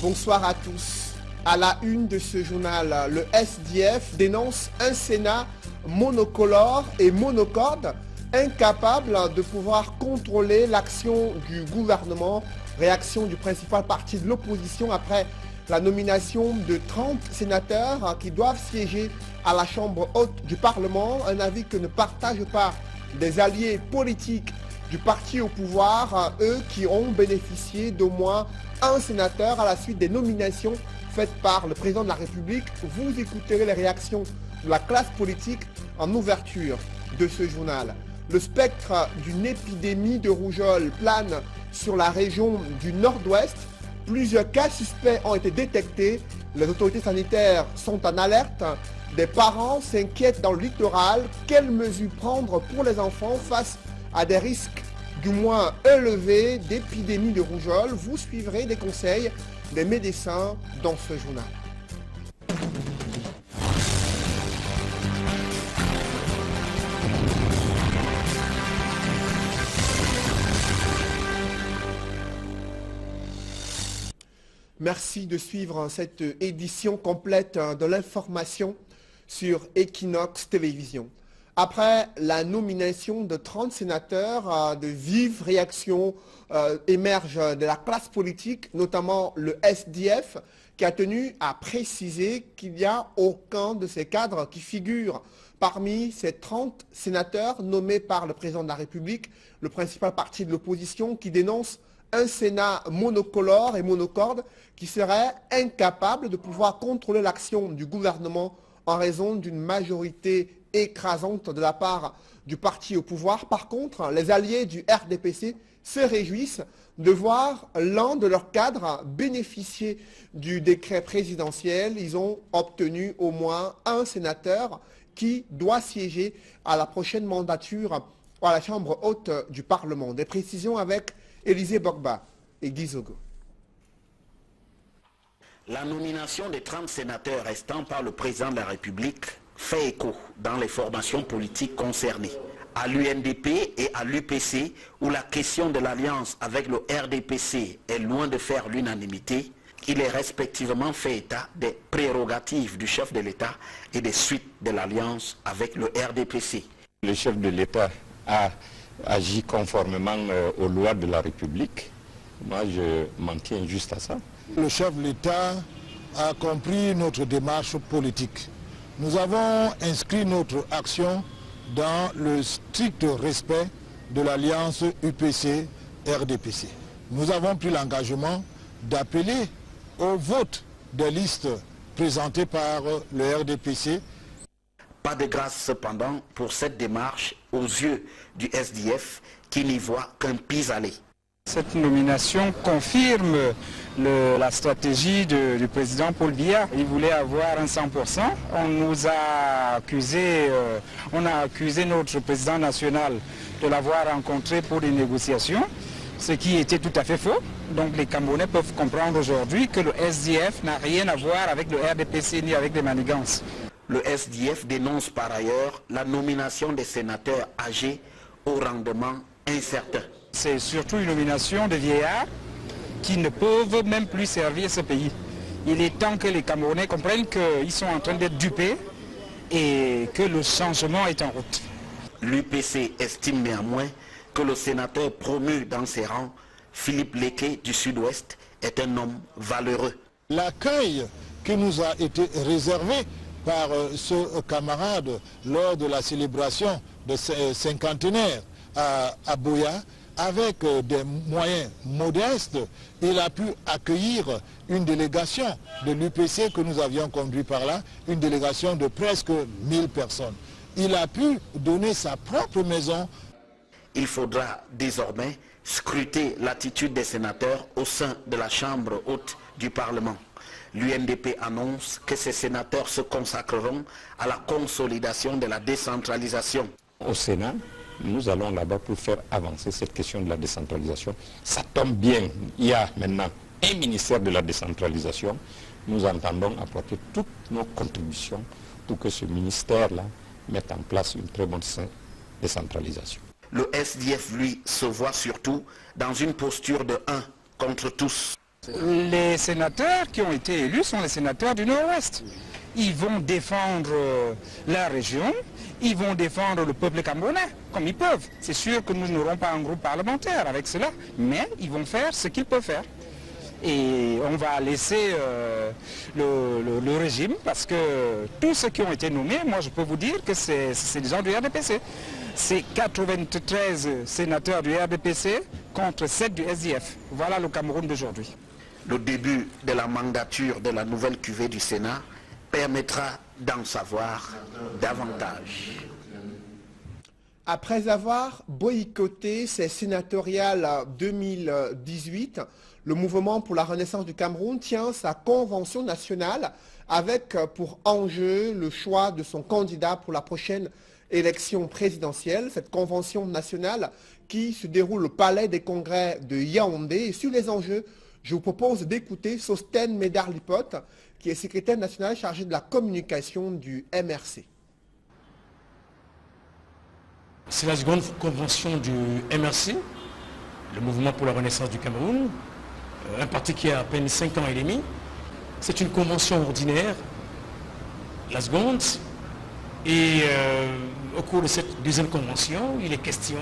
Bonsoir à tous. À la une de ce journal, le SDF dénonce un Sénat monocolore et monocorde, incapable de pouvoir contrôler l'action du gouvernement. Réaction du principal parti de l'opposition après la nomination de 30 sénateurs qui doivent siéger à la Chambre haute du Parlement. Un avis que ne partagent pas des alliés politiques du parti au pouvoir, eux qui ont bénéficié d'au moins un sénateur à la suite des nominations faites par le président de la République. Vous écouterez les réactions de la classe politique en ouverture de ce journal. Le spectre d'une épidémie de rougeole plane sur la région du Nord-Ouest. Plusieurs cas suspects ont été détectés. Les autorités sanitaires sont en alerte. Des parents s'inquiètent dans le littoral. Quelles mesures prendre pour les enfants face à des risques du moins élevés d'épidémie de rougeole? Vous suivrez des conseils des médecins dans ce journal. Merci de suivre cette édition complète de l'information sur Equinox Télévision. Après la nomination de 30 sénateurs, de vives réactions émergent de la classe politique, notamment le SDF, qui a tenu à préciser qu'il n'y a aucun de ces cadres qui figure parmi ces 30 sénateurs nommés par le président de la République, le principal parti de l'opposition, qui dénonce un Sénat monocolore et monocorde qui serait incapable de pouvoir contrôler l'action du gouvernement en raison d'une majorité écrasante de la part du parti au pouvoir. Par contre, les alliés du RDPC se réjouissent de voir l'un de leurs cadres bénéficier du décret présidentiel. Ils ont obtenu au moins un sénateur qui doit siéger à la prochaine mandature à la Chambre haute du Parlement. Des précisions avec Élisée Bogba et Guy Zogo. La nomination des 30 sénateurs restants par le président de la République fait écho dans les formations politiques concernées. À l'UNDP et à l'UPC, où la question de l'alliance avec le RDPC est loin de faire l'unanimité, il est respectivement fait état des prérogatives du chef de l'État et des suites de l'alliance avec le RDPC. Le chef de l'État a agi conformément aux lois de la République. Moi, je m'en tiens juste à ça. Le chef de l'État a compris notre démarche politique. Nous avons inscrit notre action dans le strict respect de l'alliance UPC-RDPC. Nous avons pris l'engagement d'appeler au vote des listes présentées par le RDPC. Pas de grâce cependant pour cette démarche aux yeux du SDF qui n'y voit qu'un pis-aller. Cette nomination confirme la stratégie du président Paul Biya. Il voulait avoir un 100%. On nous a accusé, notre président national de l'avoir rencontré pour des négociations, ce qui était tout à fait faux. Donc les Camerounais peuvent comprendre aujourd'hui que le SDF n'a rien à voir avec le RDPC ni avec les manigances. Le SDF dénonce par ailleurs la nomination des sénateurs âgés au rendement incertain. C'est surtout une nomination de vieillards qui ne peuvent même plus servir ce pays. Il est temps que les Camerounais comprennent qu'ils sont en train d'être dupés et que le changement est en route. L'UPC estime néanmoins que le sénateur promu dans ses rangs, Philippe Léké du Sud-Ouest, est un homme valeureux. L'accueil qui nous a été réservé par ce camarade lors de la célébration de cinquantenaire à Boya, avec des moyens modestes, il a pu accueillir une délégation de l'UPC que nous avions conduit par là, une délégation de presque 1000 personnes. Il a pu donner sa propre maison. Il faudra désormais scruter l'attitude des sénateurs au sein de la Chambre haute du Parlement. L'UNDP annonce que ces sénateurs se consacreront à la consolidation de la décentralisation. Au Sénat, nous allons là-bas pour faire avancer cette question de la décentralisation. Ça tombe bien, il y a maintenant un ministère de la décentralisation. Nous entendons apporter toutes nos contributions pour que ce ministère-là mette en place une très bonne décentralisation. Le SDF, lui, se voit surtout dans une posture de un contre tous. Les sénateurs qui ont été élus sont les sénateurs du Nord-Ouest. Ils vont défendre la région, ils vont défendre le peuple camerounais, comme ils peuvent. C'est sûr que nous n'aurons pas un groupe parlementaire avec cela, mais ils vont faire ce qu'ils peuvent faire. Et on va laisser le régime, parce que tous ceux qui ont été nommés, moi je peux vous dire que c'est des gens du RDPC. C'est 93 sénateurs du RDPC contre 7 du SDF. Voilà le Cameroun d'aujourd'hui. Le début de la mandature de la nouvelle cuvée du Sénat permettra d'en savoir davantage. Après avoir boycotté ces sénatoriales 2018, le mouvement pour la renaissance du Cameroun tient sa convention nationale avec pour enjeu le choix de son candidat pour la prochaine élection présidentielle. Cette convention nationale qui se déroule au Palais des Congrès de Yaoundé. Et sur les enjeux, je vous propose d'écouter Sostène Médard-Lipote, qui est secrétaire national chargé de la communication du MRC. C'est la seconde convention du MRC, le Mouvement pour la Renaissance du Cameroun, un parti qui a à peine 5 ans et demi. C'est une convention ordinaire, la seconde, et au cours de cette deuxième convention, il est question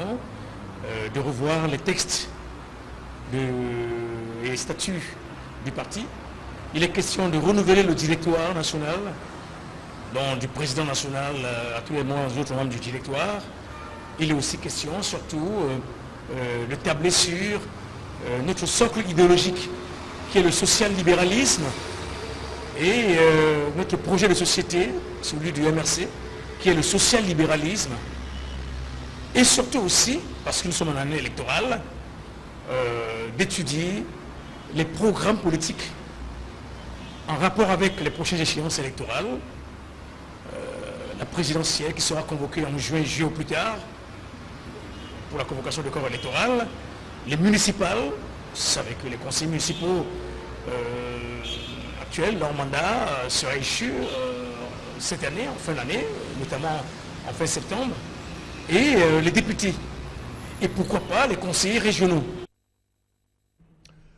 de revoir les textes et les statuts du parti. Il est question de renouveler le directoire national, donc du président national à tous les autres membres du directoire. Il est aussi question surtout de tabler sur notre socle idéologique qui est le social-libéralisme et notre projet de société, celui du MRC, qui est le social-libéralisme. Et surtout aussi, parce que nous sommes en année électorale, d'étudier les programmes politiques en rapport avec les prochaines échéances électorales, la présidentielle qui sera convoquée en juin, juillet au plus tard, pour la convocation du corps électoral, les municipales, vous savez que les conseils municipaux actuels, leur mandat sera échu cette année, en fin d'année, notamment en fin septembre, et les députés. Et pourquoi pas les conseillers régionaux.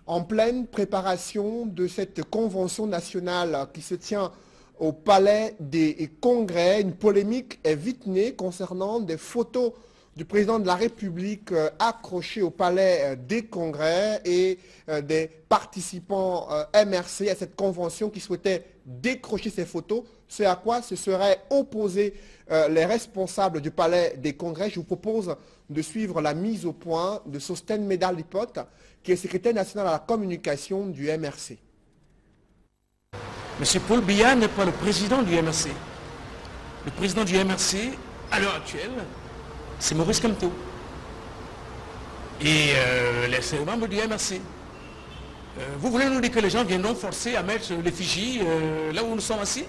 En pleine préparation de cette convention nationale qui se tient au Palais des Congrès, une polémique est vite née concernant des photos du président de la République accrochées au Palais des Congrès et des participants MRC à cette convention qui souhaitaient décrocher ces photos, ce à quoi se seraient opposés les responsables du Palais des Congrès. Je vous propose de suivre la mise au point de Sostène Médard-Lipote, qui est secrétaire national à la communication du MRC. M. Paul Biya n'est pas le président du MRC. Le président du MRC, à l'heure actuelle, c'est Maurice Kamto. Et c'est le membre du MRC. Vous voulez nous dire que les gens viendront forcer à mettre l'effigie là où nous sommes assis?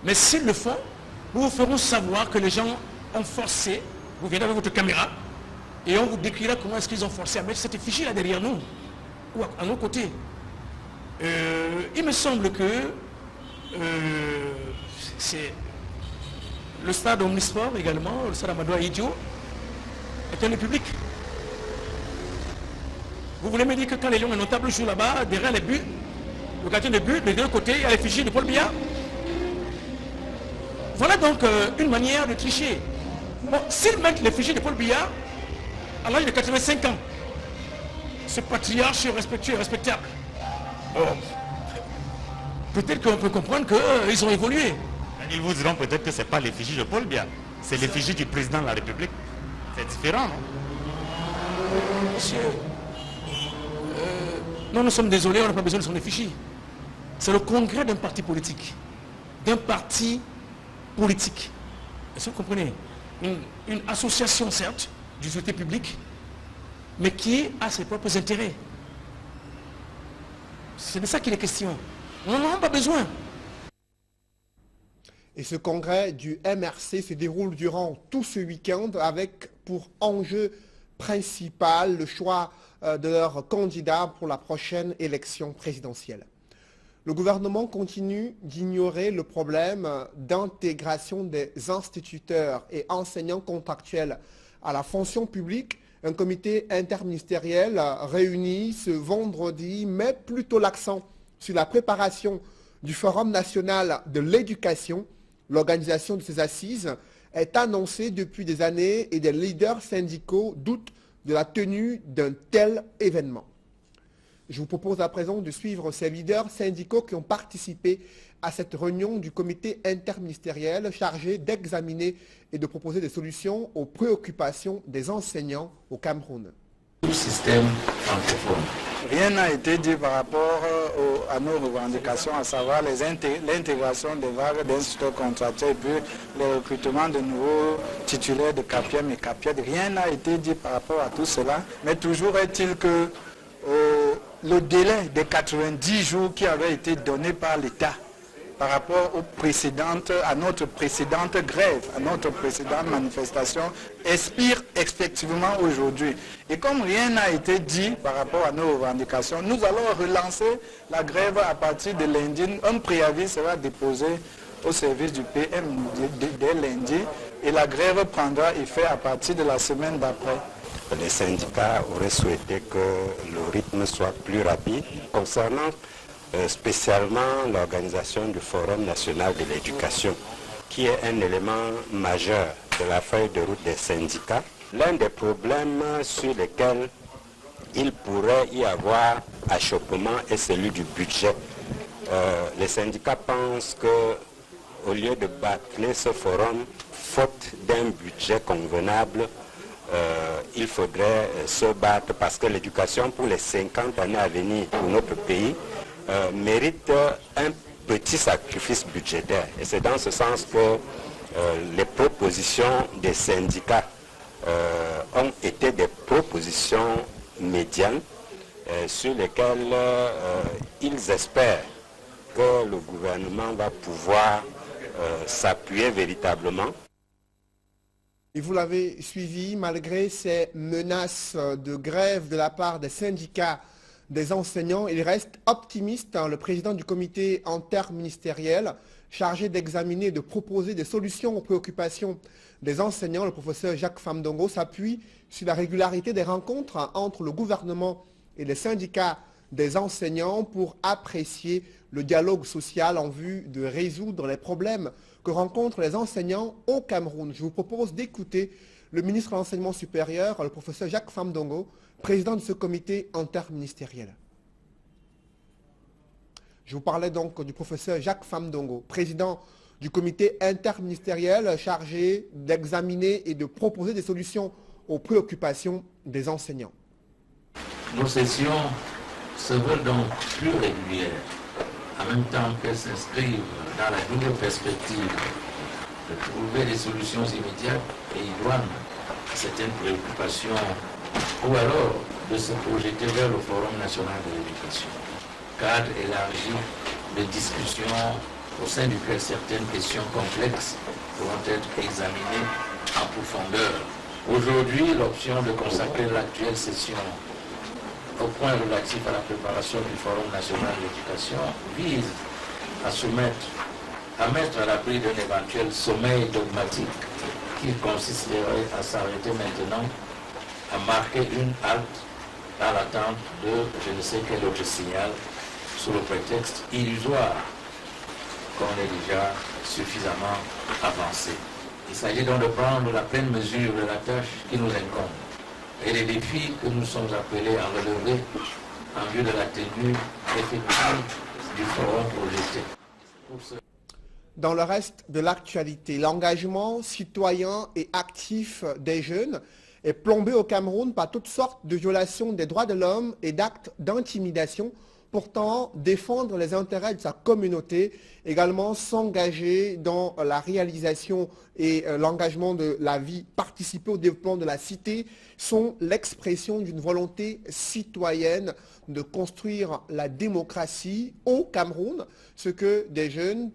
Mais s'ils le font, nous vous ferons savoir que les gens ont forcé. Vous viendrez avec votre caméra et on vous décrira comment est-ce qu'ils ont forcé à mettre cette effigie là derrière nous ou à nos côtés. Il me semble que c'est le stade Omnisport également, le stade Amadou Ahidjo, est un lieu public. Vous voulez me dire que quand les Lions et Notables jouent là-bas, derrière les buts, le gardien de but, de deux côtés, il y a l'effigie de Paul Biya? Voilà donc une manière de tricher. Bon, s'ils mettent l'effigie de Paul Biya à l'âge de 85 ans, ce patriarche respectueux et respectable, peut-être qu'on peut comprendre qu'ils ont évolué. Ils vous diront peut-être que ce n'est pas l'effigie de Paul Biya, c'est l'effigie du président de la République. C'est différent, non? Monsieur, non, nous sommes désolés, on n'a pas besoin de son effigie. C'est le congrès d'un parti politique. D'un parti politique. Est-ce que vous comprenez? Une association, certes, d'utilité publique, mais qui a ses propres intérêts. C'est de ça qu'il est question. On n'en a pas besoin. Et ce congrès du MRC se déroule durant tout ce week-end avec pour enjeu principal le choix de leur candidat pour la prochaine élection présidentielle. Le gouvernement continue d'ignorer le problème d'intégration des instituteurs et enseignants contractuels à la fonction publique Un comité interministériel réuni ce vendredi met plutôt l'accent sur la préparation du Forum national de l'éducation. L'organisation de ces assises est annoncée depuis des années et des leaders syndicaux doutent de la tenue d'un tel événement. Je vous propose à présent de suivre ces leaders syndicaux qui ont participé à cette réunion du comité interministériel chargé d'examiner et de proposer des solutions aux préoccupations des enseignants au Cameroun. Tout système francophone. Rien n'a été dit par rapport à nos revendications, à savoir l'intégration des vagues d'instituteurs contractuels et puis le recrutement de nouveaux titulaires de CAPIEM et CAPIED. Rien n'a été dit par rapport à tout cela, mais toujours est-il que le délai de 90 jours qui avait été donné par l'État par rapport à notre précédente grève, à notre précédente manifestation, expire effectivement aujourd'hui. Et comme rien n'a été dit par rapport à nos revendications, nous allons relancer la grève à partir de lundi. Un préavis sera déposé au service du PM dès lundi et la grève prendra effet à partir de la semaine d'après. Les syndicats auraient souhaité que le rythme soit plus rapide concernant spécialement l'organisation du Forum national de l'éducation, qui est un élément majeur de la feuille de route des syndicats. L'un des problèmes sur lesquels il pourrait y avoir achoppement est celui du budget. Les syndicats pensent qu'au lieu de bâcler ce forum, faute d'un budget convenable, il faudrait se battre parce que l'éducation pour les 50 années à venir pour notre pays mérite un petit sacrifice budgétaire. Et c'est dans ce sens que les propositions des syndicats ont été des propositions médianes sur lesquelles ils espèrent que le gouvernement va pouvoir s'appuyer véritablement. Et vous l'avez suivi, malgré ces menaces de grève de la part des syndicats des enseignants, il reste optimiste. Le président du comité interministériel chargé d'examiner et de proposer des solutions aux préoccupations des enseignants, le professeur Jacques Famdongo, s'appuie sur la régularité des rencontres entre le gouvernement et les syndicats des enseignants pour apprécier le dialogue social en vue de résoudre les problèmes que rencontrent les enseignants au Cameroun. Je vous propose d'écouter le ministre de l'Enseignement supérieur, le professeur Jacques Famdongo, président de ce comité interministériel. Je vous parlais donc du professeur Jacques Famdongo, président du comité interministériel chargé d'examiner et de proposer des solutions aux préoccupations des enseignants. Nos sessions se veulent donc plus régulières, en même temps qu'elles s'inscrivent dans la double perspective de trouver des solutions immédiates et idoines à certaines préoccupations, ou alors de se projeter vers le Forum national de l'éducation. Cadre élargi de discussion au sein duquel certaines questions complexes pourront être examinées en profondeur. Aujourd'hui, l'option de consacrer l'actuelle session au point relatif à la préparation du Forum national de l'éducation vise à mettre à l'abri d'un éventuel sommeil dogmatique qui consisterait à s'arrêter maintenant, à marquer une halte dans l'attente de je ne sais quel autre signal sous le prétexte illusoire qu'on est déjà suffisamment avancé. Il s'agit donc de prendre la pleine mesure de la tâche qui nous incombe et des défis que nous sommes appelés à relever en vue de la tenue effective du forum projeté. Dans le reste de l'actualité, l'engagement citoyen et actif des jeunes est plombé au Cameroun par toutes sortes de violations des droits de l'homme et d'actes d'intimidation. Pourtant, défendre les intérêts de sa communauté, également s'engager dans la réalisation et l'engagement de la vie, participer au développement de la cité, sont l'expression d'une volonté citoyenne de construire la démocratie au Cameroun, ce que des jeunes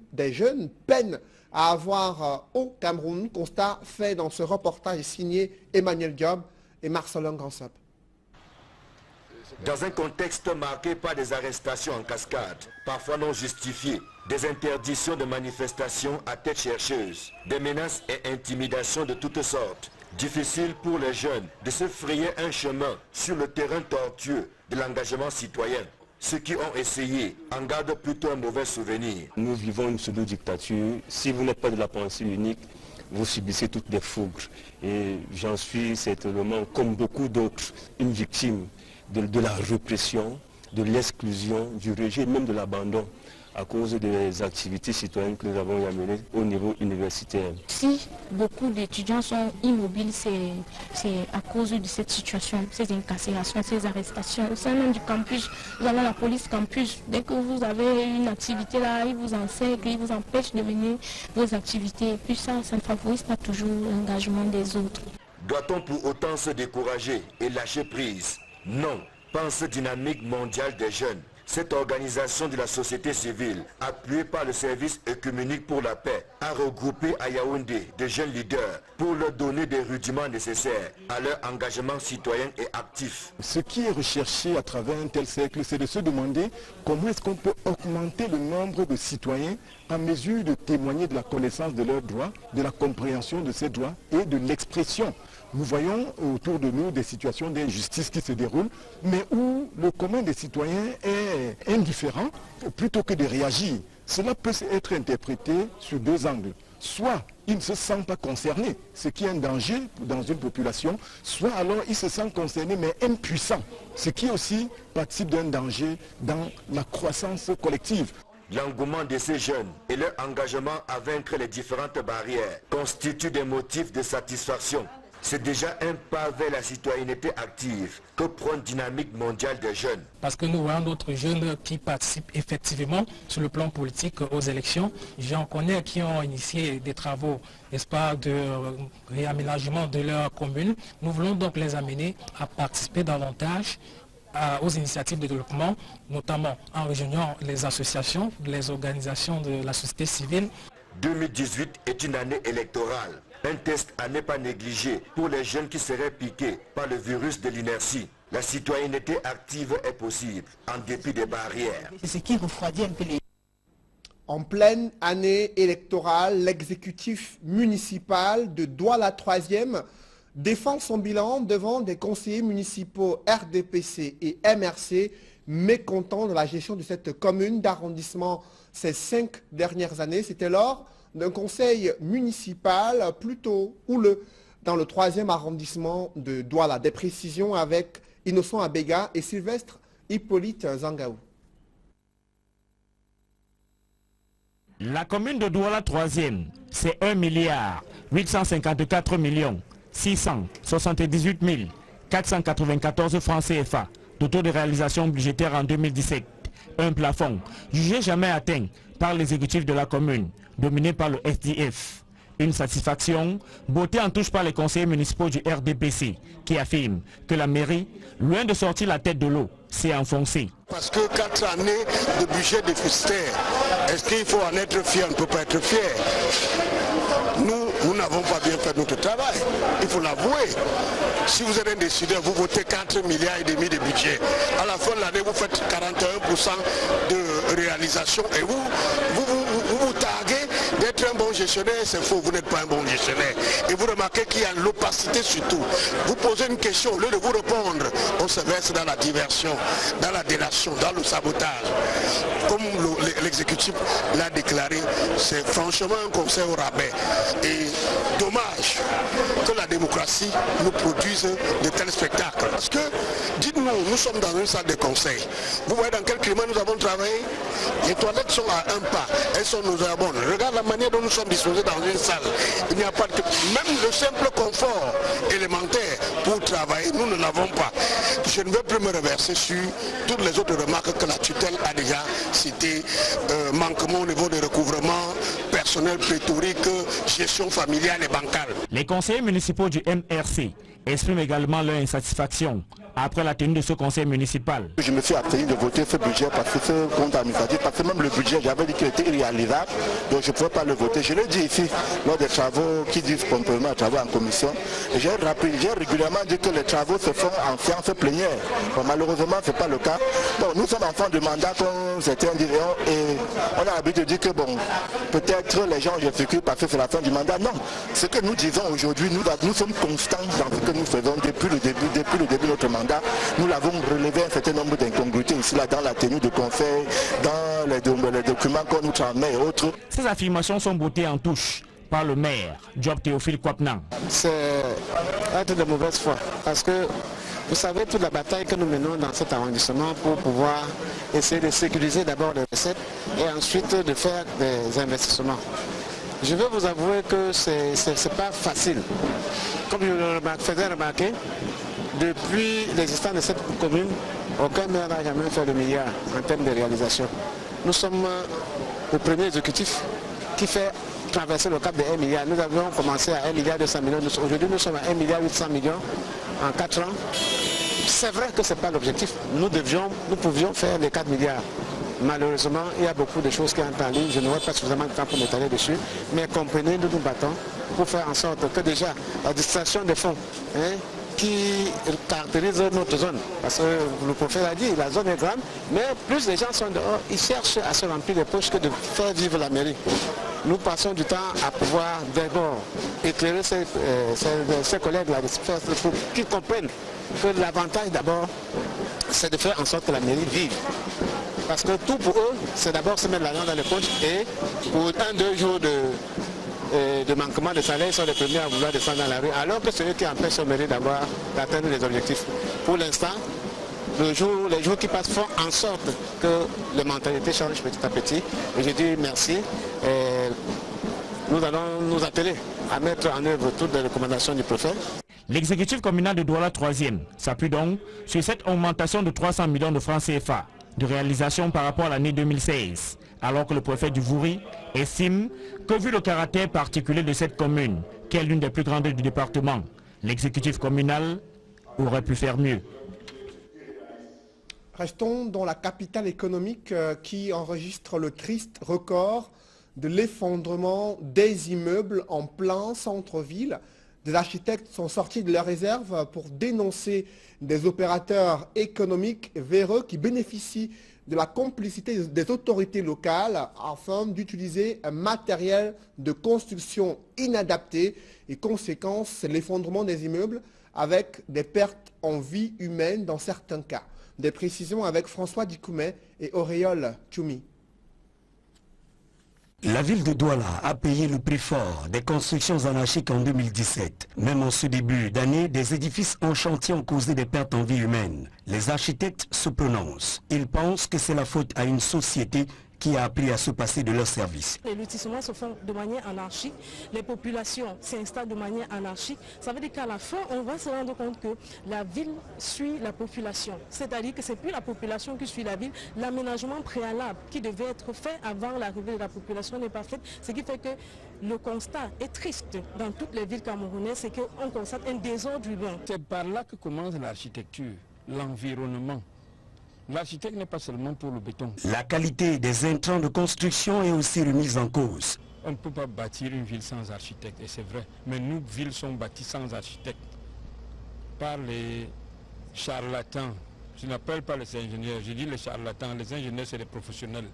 peinent à avoir au Cameroun. Constat fait dans ce reportage signé Emmanuel Diop et Marcelin Gansop. Dans un contexte marqué par des arrestations en cascade, parfois non justifiées, des interdictions de manifestations à tête chercheuse, des menaces et intimidations de toutes sortes, Difficile pour les jeunes de se frayer un chemin sur le terrain tortueux de l'engagement citoyen. Ceux qui ont essayé en gardent plutôt un mauvais souvenir. Nous vivons une pseudo-dictature. Si vous n'êtes pas de la pensée unique, vous subissez toutes les fougres. Et j'en suis certainement, comme beaucoup d'autres, une victime de la répression, de l'exclusion, du rejet, même de l'abandon, à cause des activités citoyennes que nous avons menées au niveau universitaire. Si beaucoup d'étudiants sont immobiles, c'est à cause de cette situation, ces incarcérations, ces arrestations. Au sein même du campus, nous avons la police campus. Dès que vous avez une activité là, ils vous enseignent, ils vous empêchent de mener vos activités. Et puis ça ne favorise pas toujours l'engagement des autres. Doit-on pour autant se décourager et lâcher prise? Non, pense Dynamique mondiale des jeunes. Cette organisation de la société civile, appuyée par le service œcuménique pour la paix, a regroupé à Yaoundé de jeunes leaders pour leur donner des rudiments nécessaires à leur engagement citoyen et actif. Ce qui est recherché à travers un tel cercle, c'est de se demander comment est-ce qu'on peut augmenter le nombre de citoyens en mesure de témoigner de la connaissance de leurs droits, de la compréhension de ces droits et de l'expression. Nous voyons autour de nous des situations d'injustice qui se déroulent, mais où le commun des citoyens est indifférent plutôt que de réagir. Cela peut être interprété sur deux angles. Soit il ne se sent pas concerné, ce qui est un danger dans une population, soit alors il se sent concerné mais impuissant, ce qui aussi participe d'un danger dans la croissance collective. L'engouement de ces jeunes et leur engagement à vaincre les différentes barrières constituent des motifs de satisfaction. C'est déjà un pas vers la citoyenneté active que prône Dynamique mondiale des jeunes. Parce que nous voyons d'autres jeunes qui participent effectivement sur le plan politique aux élections. J'en connais qui ont initié des travaux, n'est-ce pas, de réaménagement de leur commune. Nous voulons donc les amener à participer davantage aux initiatives de développement, notamment en rejoignant les associations, les organisations de la société civile. 2018 est une année électorale. Un test à ne pas négliger pour les jeunes qui seraient piqués par le virus de l'inertie. La citoyenneté active est possible, en dépit des barrières. C'est ce qui refroidit un peu les... En pleine année électorale, l'exécutif municipal de Douala 3e défend son bilan devant des conseillers municipaux RDPC et MRC mécontents de la gestion de cette commune d'arrondissement ces 5 dernières années. C'était lors d'un conseil municipal plutôt houleux dans le 3e arrondissement de Douala. Des précisions avec Innocent Abega et Sylvestre Hippolyte Zangaou. La commune de Douala 3e, c'est 1 854 678 494 francs CFA de taux de réalisation budgétaire en 2017. Un plafond jugé jamais atteint par l'exécutif de la commune, dominé par le SDF. Une satisfaction bottée en touche par les conseillers municipaux du RDPC, qui affirment que la mairie, loin de sortir la tête de l'eau, s'est enfoncée. Parce que 4 années de budget déficitaire, est-ce qu'il faut en être fier? On ne peut pas être fier. Nous n'avons pas bien fait notre travail, il faut l'avouer. Si vous êtes un décideur, vous votez 4,5 milliards de budget. À la fin de l'année, vous faites 41% de réalisation et vous taguez d'être un bon gestionnaire. C'est faux, vous n'êtes pas un bon gestionnaire. Et vous remarquez qu'il y a l'opacité surtout. Vous posez une question, au lieu de vous répondre, on se verse dans la diversion, dans la délation, dans le sabotage. Comme l'exécutif l'a déclaré, c'est franchement un conseil au rabais. Et dommage que la démocratie nous produise de tels spectacles. Parce que, dites-nous, nous sommes dans une salle de conseil. Vous voyez dans quel climat nous avons travaillé? Les toilettes sont à un pas, elles sont nauséabondes. Regarde la manière dont nous sommes disposés dans une salle. Il n'y a pas de... Même le simple confort élémentaire pour travailler, nous ne l'avons pas. Je ne veux plus me reverser sur toutes les autres remarques que la tutelle a déjà citées. Manquement au niveau de recouvrement, personnel pléthorique, gestion familiale et bancale. Les conseillers municipaux du MRC expriment également leur insatisfaction après la tenue de ce conseil municipal. Je me suis abstenu de voter ce budget parce que ce compte administratif, parce que même le budget, j'avais dit qu'il était irréalisable, donc je ne pouvais pas le voter. Je l'ai dit ici, lors des travaux qui disent pompément travaux en commission. J'ai régulièrement dit que les travaux se font en séance plénière. Bon, malheureusement, ce n'est pas le cas. Bon, nous sommes en fin de mandat, comme certains diront, et on a l'habitude de dire que bon, peut-être les gens gesticulent parce que c'est la fin du mandat. Non, ce que nous disons aujourd'hui, nous sommes constants dans ce que nous faisons depuis le début de notre mandat. Nous l'avons relevé un certain nombre d'incongruités ici, là, dans la tenue de conseil, dans les documents qu'on nous transmet et autres. Ces affirmations sont bottées en touche par le maire, Diop Théophile Kwapnan. C'est être de mauvaise foi, parce que vous savez toute la bataille que nous menons dans cet arrondissement pour pouvoir essayer de sécuriser d'abord les recettes et ensuite de faire des investissements. Je veux vous avouer que c'est pas facile. Comme je le faisais remarquer, depuis l'existence de cette commune, aucun maire n'a jamais fait le milliard en termes de réalisation. Nous sommes le premier exécutif qui fait traverser le cap de 1 milliard. Nous avions commencé à 1 milliard 200 millions. Aujourd'hui, nous sommes à 1 milliard 800 millions en 4 ans. C'est vrai que ce n'est pas l'objectif. Nous pouvions faire les 4 milliards. Malheureusement, il y a beaucoup de choses qui entrent en ligne. Je n'aurai pas suffisamment de temps pour m'étaler dessus. Mais comprenez, nous nous battons pour faire en sorte que déjà la distribution des fonds qui caractérise notre zone. Parce que le prophète a dit, la zone est grande, mais plus les gens sont dehors, ils cherchent à se remplir les poches que de faire vivre la mairie. Nous passons du temps à pouvoir d'abord éclairer ces collègues-là, pour qu'ils comprennent que l'avantage d'abord, c'est de faire en sorte que la mairie vive. Parce que tout pour eux, c'est d'abord se mettre l'argent dans les poches et pour 1-2 jours de manquement de salaire, ils sont les premiers à vouloir descendre dans la rue, alors que c'est eux qui empêchent la mairie d'atteindre les objectifs. Pour l'instant, les jours qui passent font en sorte que les mentalités changent petit à petit. Et je dis merci. Et nous allons nous atteler à mettre en œuvre toutes les recommandations du préfet. L'exécutif communal de Douala 3e s'appuie donc sur cette augmentation de 300 millions de francs CFA de réalisation par rapport à l'année 2016, alors que le préfet du Vouri estime que vu le caractère particulier de cette commune, qui est l'une des plus grandes du département, l'exécutif communal aurait pu faire mieux. Restons dans la capitale économique qui enregistre le triste record de l'effondrement des immeubles en plein centre-ville. Des architectes sont sortis de leur réserve pour dénoncer des opérateurs économiques véreux qui bénéficient de la complicité des autorités locales afin d'utiliser un matériel de construction inadapté et conséquence, c'est l'effondrement des immeubles avec des pertes en vie humaine dans certains cas. Des précisions avec François Dikoumet et Auréole Tchoumi. La ville de Douala a payé le prix fort des constructions anarchiques en 2017. Même en ce début d'année, des édifices en chantier ont causé des pertes en vie humaine. Les architectes se prononcent. Ils pensent que c'est la faute à une société qui a appris à se passer de leurs services. Les lotissements se font de manière anarchique, les populations s'installent de manière anarchique. Ça veut dire qu'à la fin, on va se rendre compte que la ville suit la population. C'est-à-dire que ce n'est plus la population qui suit la ville. L'aménagement préalable qui devait être fait avant l'arrivée de la population n'est pas fait. Ce qui fait que le constat est triste dans toutes les villes camerounaises, c'est qu'on constate un désordre urbain. C'est par là que commence l'architecture, l'environnement. L'architecte n'est pas seulement pour le béton. La qualité des intrants de construction est aussi remise en cause. On ne peut pas bâtir une ville sans architecte, et c'est vrai. Mais nos villes sont bâties sans architecte. Par les charlatans. Je n'appelle pas les ingénieurs, je dis les charlatans. Les ingénieurs, c'est les professionnels.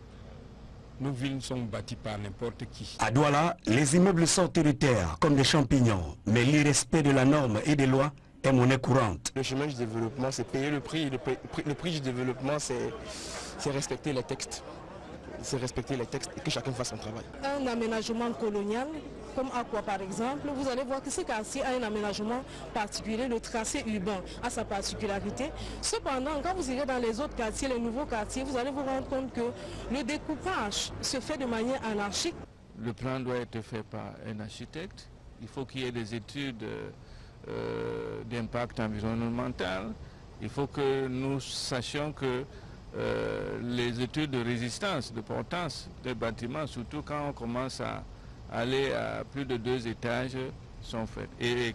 Nos villes sont bâties par n'importe qui. À Douala, les immeubles sortent de terre comme des champignons. Mais l'irrespect de la norme et des lois est monnaie courante. Le chemin du développement, c'est payer le prix. Le prix du développement, c'est respecter les textes. C'est respecter les textes et que chacun fasse son travail. Un aménagement colonial, comme Aqua par exemple, vous allez voir que ce quartier a un aménagement particulier. Le tracé urbain a sa particularité. Cependant, quand vous irez dans les autres quartiers, les nouveaux quartiers, vous allez vous rendre compte que le découpage se fait de manière anarchique. Le plan doit être fait par un architecte. Il faut qu'il y ait des études d'impact environnemental. Il faut que nous sachions que les études de résistance, de portance des bâtiments, surtout quand on commence à aller à plus de 2 étages, sont faites. Et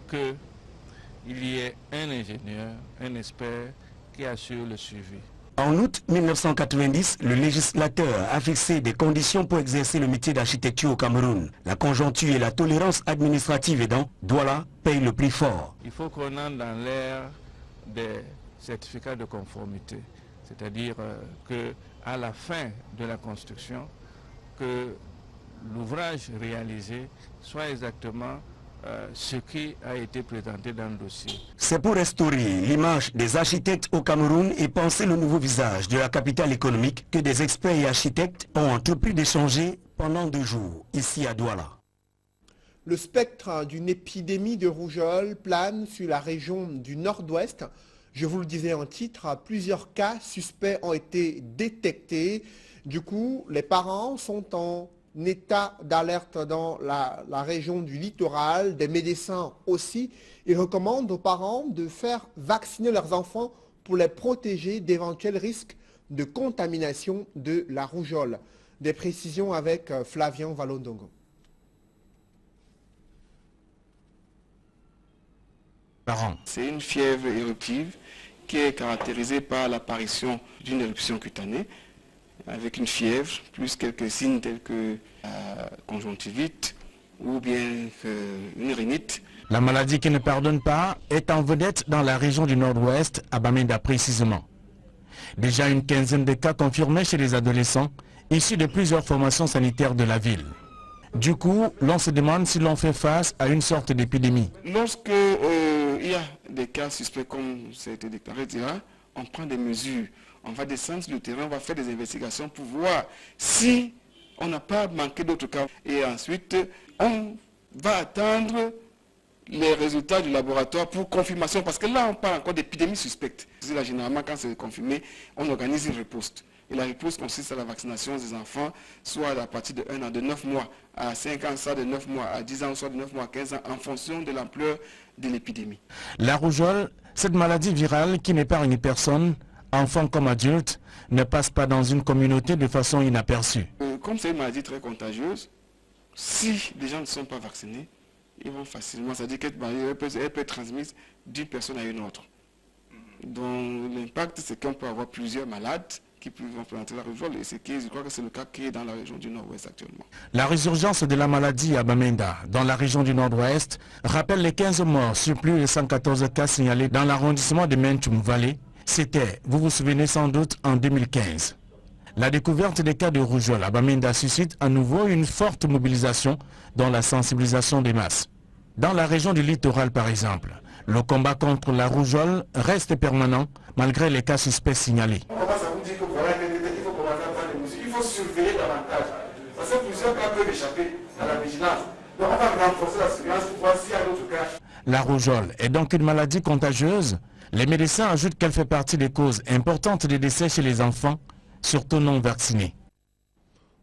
il y ait un ingénieur, un expert qui assure le suivi. En août 1990, le législateur a fixé des conditions pour exercer le métier d'architecture au Cameroun. La conjoncture et la tolérance administrative aidant, Douala paye le prix fort. Il faut qu'on entre dans l'ère des certificats de conformité, c'est-à-dire qu'à la fin de la construction, que l'ouvrage réalisé soit exactement ce qui a été présenté dans le dossier. C'est pour restaurer l'image des architectes au Cameroun et penser le nouveau visage de la capitale économique que des experts et architectes ont entrepris d'échanger pendant 2 jours ici à Douala. Le spectre d'une épidémie de rougeole plane sur la région du nord-ouest. Je vous le disais en titre, plusieurs cas suspects ont été détectés. Du coup, les parents sont en état d'alerte dans la région du littoral, des médecins aussi. Ils recommandent aux parents de faire vacciner leurs enfants pour les protéger d'éventuels risques de contamination de la rougeole. Des précisions avec Flavien Valondongo. C'est une fièvre éruptive qui est caractérisée par l'apparition d'une éruption cutanée avec une fièvre, plus quelques signes tels que conjonctivite ou bien une rhinite. La maladie qui ne pardonne pas est en vedette dans la région du nord-ouest, à Bamenda précisément. Déjà une quinzaine de cas confirmés chez les adolescents, issus de plusieurs formations sanitaires de la ville. Du coup, l'on se demande si l'on fait face à une sorte d'épidémie. Lorsque il y a des cas suspects comme ça a été déclaré, on prend des mesures. On va descendre sur le terrain, on va faire des investigations pour voir si on n'a pas manqué d'autres cas. Et ensuite, on va attendre les résultats du laboratoire pour confirmation. Parce que là, on parle encore d'épidémie suspecte. Là, généralement, quand c'est confirmé, on organise une riposte. Et la riposte consiste à la vaccination des enfants, soit à partir de 1 an, de 9 mois à 5 ans, soit de 9 mois à 10 ans, soit de 9 mois à 15 ans, en fonction de l'ampleur de l'épidémie. La rougeole, cette maladie virale qui n'épargne personne, enfants comme adultes, ne passe pas dans une communauté de façon inaperçue. Comme c'est une maladie très contagieuse, si les gens ne sont pas vaccinés, ils vont facilement, c'est-à-dire qu'elle peut être transmise d'une personne à une autre. Donc l'impact, c'est qu'on peut avoir plusieurs malades qui peuvent présenter la rougeole, et je crois que c'est le cas qui est dans la région du nord-ouest actuellement. La résurgence de la maladie à Bamenda, dans la région du nord-ouest, rappelle les 15 morts sur plus de 114 cas signalés dans l'arrondissement de Mentum Valley. C'était, vous vous souvenez sans doute, en 2015. La découverte des cas de rougeole à Bamenda suscite à nouveau une forte mobilisation dans la sensibilisation des masses. Dans la région du littoral par exemple, le combat contre la rougeole reste permanent malgré les cas suspects signalés. On commence à vous dire que voilà, il faut commencer à prendre des mesures. Il faut surveiller davantage. Parce que plusieurs cas peuvent échapper à la vigilance. Donc on va renforcer la surveillance pour voir s'il y a d'autres cas. La rougeole est donc une maladie contagieuse. Les médecins ajoutent qu'elle fait partie des causes importantes des décès chez les enfants, surtout non vaccinés.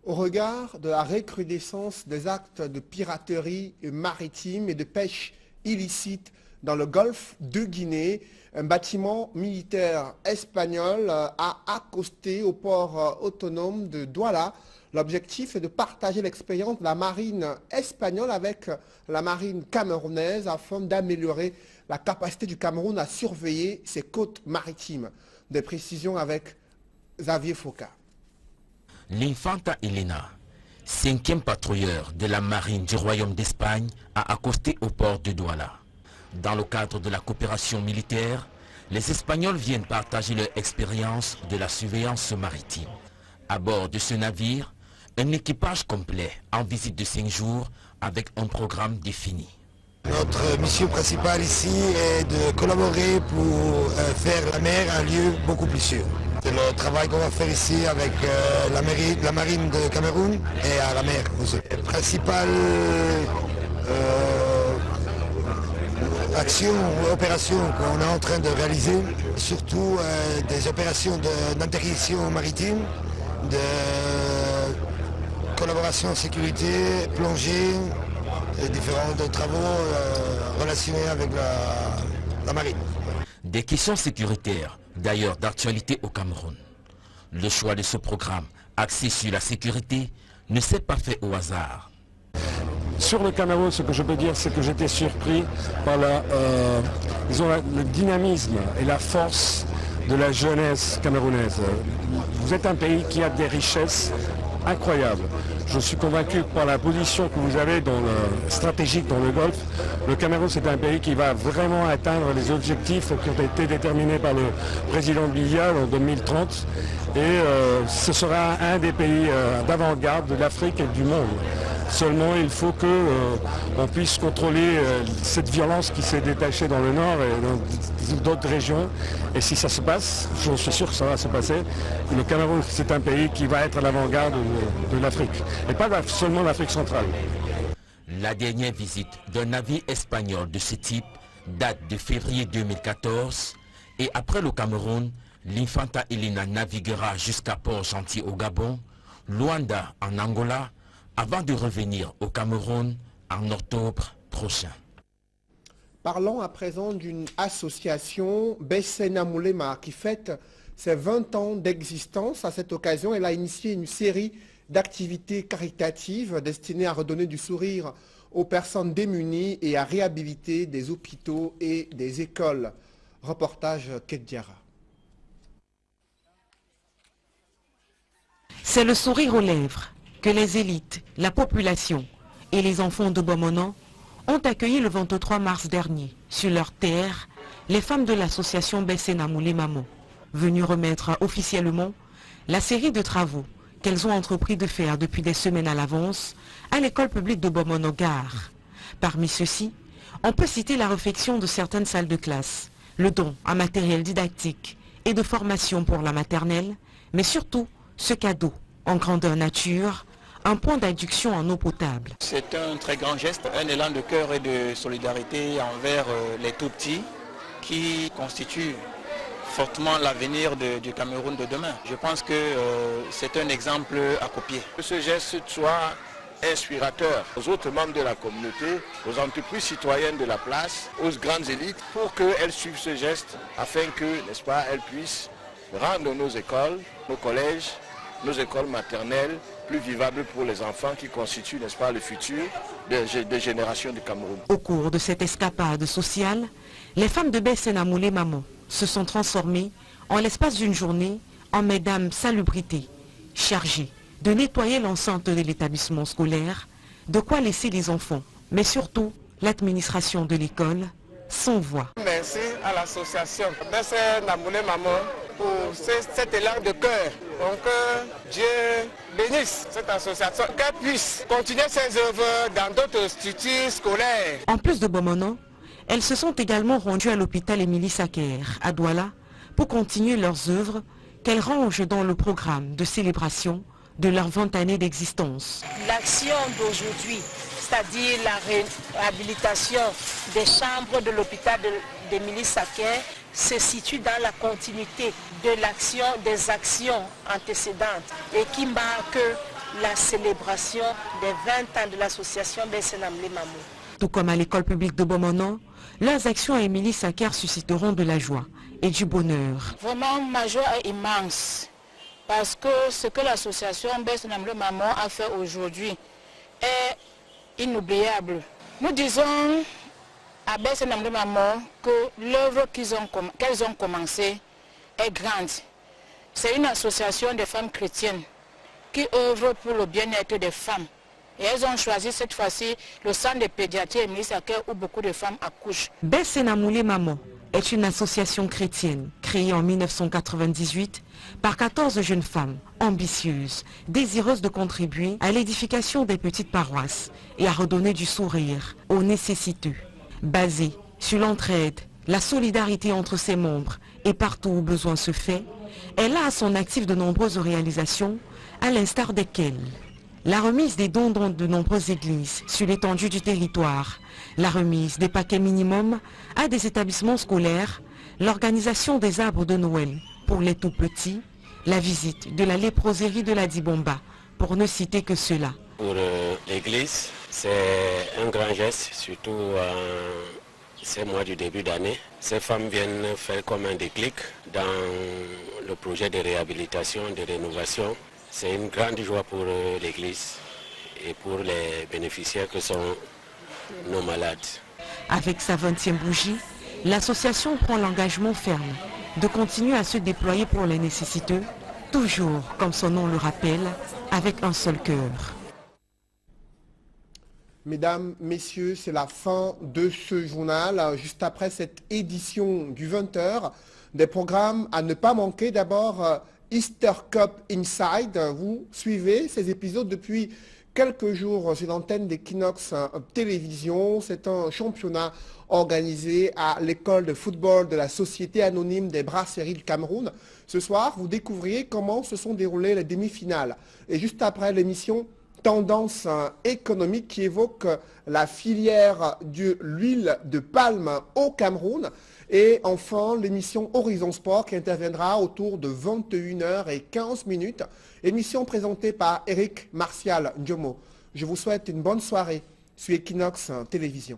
Au regard de la recrudescence des actes de piraterie maritime et de pêche illicite dans le golfe de Guinée, un bâtiment militaire espagnol a accosté au port autonome de Douala. L'objectif est de partager l'expérience de la marine espagnole avec la marine camerounaise afin d'améliorer la capacité du Cameroun à surveiller ses côtes maritimes. Des précisions avec Xavier Foucault. L'Infanta Elena, 5e patrouilleur de la marine du Royaume d'Espagne, a accosté au port de Douala. Dans le cadre de la coopération militaire, les Espagnols viennent partager leur expérience de la surveillance maritime. À bord de ce navire, un équipage complet en visite de 5 jours avec un programme défini. Notre mission principale ici est de collaborer pour faire la mer un lieu beaucoup plus sûr. C'est le travail qu'on va faire ici avec la marine de Cameroun et à la mer aussi. La principale action ou opération qu'on est en train de réaliser, surtout des opérations d'interdiction maritime, de collaboration en sécurité, plongée, et différents travaux relationnés avec la marine. Des questions sécuritaires, d'ailleurs d'actualité au Cameroun. Le choix de ce programme, axé sur la sécurité, ne s'est pas fait au hasard. Sur le Cameroun, ce que je peux dire, c'est que j'étais surpris par le dynamisme et la force de la jeunesse camerounaise. Vous êtes un pays qui a des richesses incroyables. Je suis convaincu que par la position que vous avez stratégique dans le Golfe, le Cameroun c'est un pays qui va vraiment atteindre les objectifs qui ont été déterminés par le président Biya en 2030 et ce sera un des pays d'avant-garde de l'Afrique et du monde. Seulement il faut qu'on puisse contrôler cette violence qui s'est détachée dans le nord et dans d'autres régions. Et si ça se passe, je suis sûr que ça va se passer, le Cameroun c'est un pays qui va être à l'avant-garde de l'Afrique. Et pas seulement l'Afrique centrale. La dernière visite d'un navire espagnol de ce type date de février 2014 et après le Cameroun, l'Infanta Elena naviguera jusqu'à Port-Gentil au Gabon, Luanda en Angola, avant de revenir au Cameroun en octobre prochain. Parlons à présent d'une association, Bessena Moulema, qui fête ses 20 ans d'existence. À cette occasion, elle a initié une série d'activités caritatives destinées à redonner du sourire aux personnes démunies et à réhabiliter des hôpitaux et des écoles. Reportage Kedjara. C'est le sourire aux lèvres que les élites, la population et les enfants de Bomono ont accueilli le 23 mars dernier sur leur terre les femmes de l'association Bessena Moulema, venues remettre officiellement la série de travaux qu'elles ont entrepris de faire depuis des semaines à l'avance à l'école publique de Bomono-Gare. Parmi ceux-ci, on peut citer la réfection de certaines salles de classe, le don en matériel didactique et de formation pour la maternelle, mais surtout ce cadeau en grandeur nature, un point d'adduction en eau potable. C'est un très grand geste, un élan de cœur et de solidarité envers les tout-petits qui constituent fortement l'avenir du Cameroun de demain. Je pense que c'est un exemple à copier. Que ce geste soit inspirateur aux autres membres de la communauté, aux entreprises citoyennes de la place, aux grandes élites, pour qu'elles suivent ce geste afin que, n'est-ce pas, elles puissent rendre nos écoles, nos collèges, nos écoles maternelles plus vivables pour les enfants qui constituent, n'est-ce pas, le futur des générations du Cameroun. Au cours de cette escapade sociale, les femmes de Bessena Moulema se sont transformées en l'espace d'une journée en mesdames salubrités, chargées de nettoyer l'enceinte de l'établissement scolaire, de quoi laisser les enfants, mais surtout l'administration de l'école, sans voix. Merci à l'association Bessena Moulema pour cet élan de cœur. Donc Dieu bénisse cette association, qu'elle puisse continuer ses œuvres dans d'autres structures scolaires. En plus de Bomono, elles se sont également rendues à l'hôpital Émilie Sacker, à Douala, pour continuer leurs œuvres qu'elles rangent dans le programme de célébration de leurs 20 années d'existence. L'action d'aujourd'hui, c'est-à-dire la réhabilitation des chambres de l'hôpital d'Émilie Sacker, se situe dans la continuité de l'action des actions antécédentes et qui marque la célébration des 20 ans de l'association Bessena Moulema. Tout comme à l'école publique de Bomono, leurs actions à Émilie Sacker susciteront de la joie et du bonheur. Vraiment, ma joie est immense parce que ce que l'association Bessena Moulema a fait aujourd'hui est inoubliable. Nous disons à Bessena Moulema que l'œuvre qu'elles ont commencée est grande. C'est une association de femmes chrétiennes qui œuvre pour le bien-être des femmes. Et elles ont choisi cette fois-ci le centre de pédiatrie Émilie Sacker où beaucoup de femmes accouchent. Bessena Moulema est une association chrétienne créée en 1998 par 14 jeunes femmes ambitieuses, désireuses de contribuer à l'édification des petites paroisses et à redonner du sourire aux nécessiteux. Basée sur l'entraide, la solidarité entre ses membres et partout où besoin se fait, elle a à son actif de nombreuses réalisations, à l'instar desquelles la remise des dons dans de nombreuses églises sur l'étendue du territoire, la remise des paquets minimums à des établissements scolaires, l'organisation des arbres de Noël pour les tout-petits, la visite de la léproserie de la Dibomba, pour ne citer que cela. Pour l'église, c'est un grand geste, surtout ces mois du début d'année. Ces femmes viennent faire comme un déclic dans le projet de réhabilitation, de rénovation. C'est une grande joie pour l'église et pour les bénéficiaires que sont nos malades. Avec sa 20e bougie, l'association prend l'engagement ferme de continuer à se déployer pour les nécessiteux, toujours, comme son nom le rappelle, avec un seul cœur. Mesdames, Messieurs, c'est la fin de ce journal. Juste après cette édition du 20h, des programmes à ne pas manquer. D'abord, Easter Cup Inside. Vous suivez ces épisodes depuis quelques jours sur l'antenne d'Equinox Télévision. C'est un championnat organisé à l'école de football de la Société anonyme des brasseries du Cameroun. Ce soir, vous découvriez comment se sont déroulées les demi-finales. Et juste après l'émission Tendance économique qui évoque la filière de l'huile de palme au Cameroun. Et enfin, l'émission Horizon Sport qui interviendra autour de 21h15. Émission présentée par Eric Martial Ndiomo. Je vous souhaite une bonne soirée sur Equinox Télévision.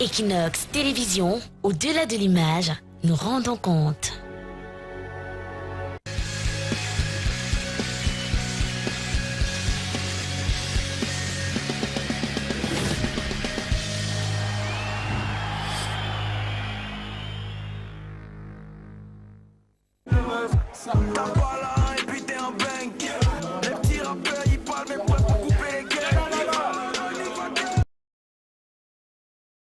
Equinox Télévision, au-delà de l'image, nous rendons compte. Voilà.